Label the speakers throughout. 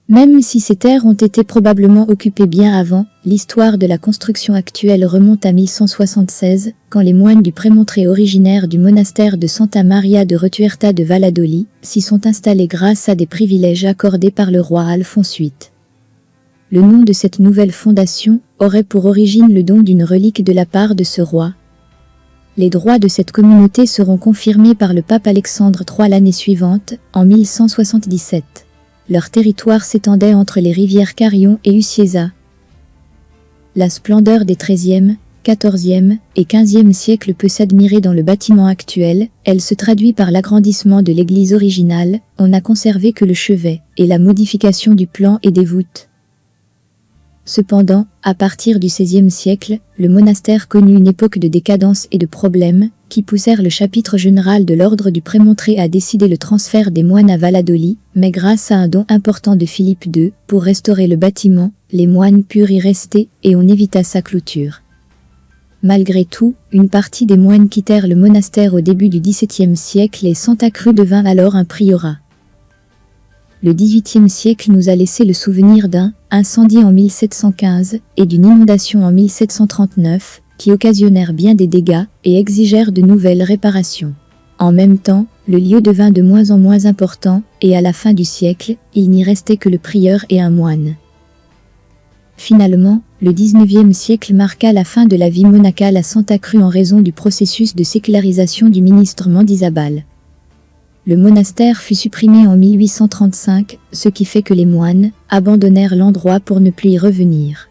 Speaker 1: Même si ces terres ont été probablement occupées bien avant, l'histoire de la construction actuelle remonte à 1176, quand les moines du Prémontré originaires du monastère de Santa Maria de Retuerta de Valladolid s'y sont installés grâce à des privilèges accordés par le roi Alphonse VIII. Le nom de cette nouvelle fondation aurait pour origine le don d'une relique de la part de ce roi. Les droits de cette communauté seront confirmés par le pape Alexandre III l'année suivante, en 1177. Leur territoire s'étendait entre les rivières Carrion et Ucieza. La splendeur des XIIIe, XIVe et XVe siècles peut s'admirer dans le bâtiment actuel, elle se traduit par l'agrandissement de l'église originale, on n'a conservé que le chevet, et la modification du plan et des voûtes. Cependant, à partir du XVIe siècle, le monastère connut une époque de décadence et de problèmes, qui poussèrent le chapitre général de l'ordre du Prémontré à décider le transfert des moines à Valladolid, mais grâce à un don important de Philippe II, pour restaurer le bâtiment, les moines purent y rester et on évita sa clôture. Malgré tout, une partie des moines quittèrent le monastère au début du XVIIe siècle et Santa Cruz devint alors un priorat. Le XVIIIe siècle nous a laissé le souvenir d'un incendie en 1715 et d'une inondation en 1739, qui occasionnèrent bien des dégâts et exigèrent de nouvelles réparations. En même temps, le lieu devint de moins en moins important, et à la fin du siècle, il n'y restait que le prieur et un moine. Finalement, le XIXe siècle marqua la fin de la vie monacale à Santa Cruz en raison du processus de sécularisation du ministrement d'Isabal. Le monastère fut supprimé en 1835, ce qui fait que les moines abandonnèrent l'endroit pour ne plus y revenir.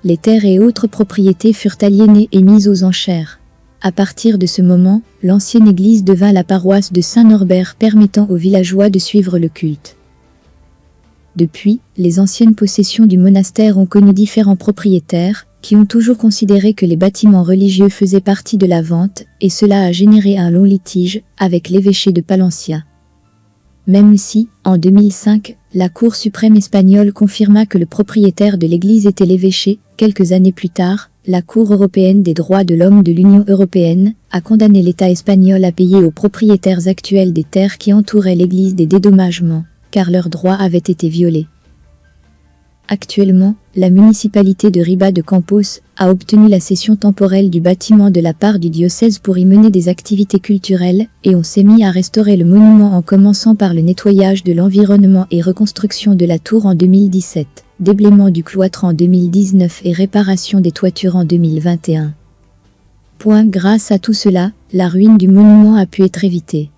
Speaker 1: Les terres et autres propriétés furent aliénées et mises aux enchères. À partir de ce moment, l'ancienne église devint la paroisse de Saint-Norbert permettant aux villageois de suivre le culte. Depuis, les anciennes possessions du monastère ont connu différents propriétaires, qui ont toujours considéré que les bâtiments religieux faisaient partie de la vente, et cela a généré un long litige avec l'évêché de Palencia. Même si, en 2005, la Cour suprême espagnole confirma que le propriétaire de l'église était l'évêché, quelques années plus tard, la Cour européenne des droits de l'homme de l'Union européenne a condamné l'État espagnol à payer aux propriétaires actuels des terres qui entouraient l'église des dédommagements, car leurs droits avaient été violés. Actuellement, la municipalité de Riba de Campos a obtenu la cession temporelle du bâtiment de la part du diocèse pour y mener des activités culturelles, et on s'est mis à restaurer le monument en commençant par le nettoyage de l'environnement et reconstruction de la tour en 2017, déblaiement du cloître en 2019 et réparation des toitures en 2021. Grâce à tout cela, la ruine du monument a pu être évitée.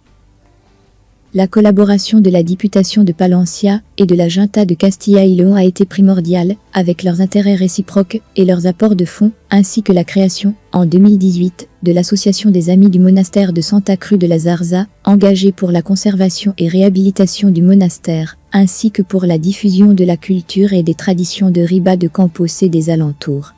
Speaker 1: La collaboration de la Députation de Palencia et de la Junta de Castilla y León a été primordiale, avec leurs intérêts réciproques et leurs apports de fonds, ainsi que la création, en 2018, de l'Association des Amis du monastère de Santa Cruz de la Zarza, engagée pour la conservation et réhabilitation du monastère, ainsi que pour la diffusion de la culture et des traditions de Riba de Campos et des alentours.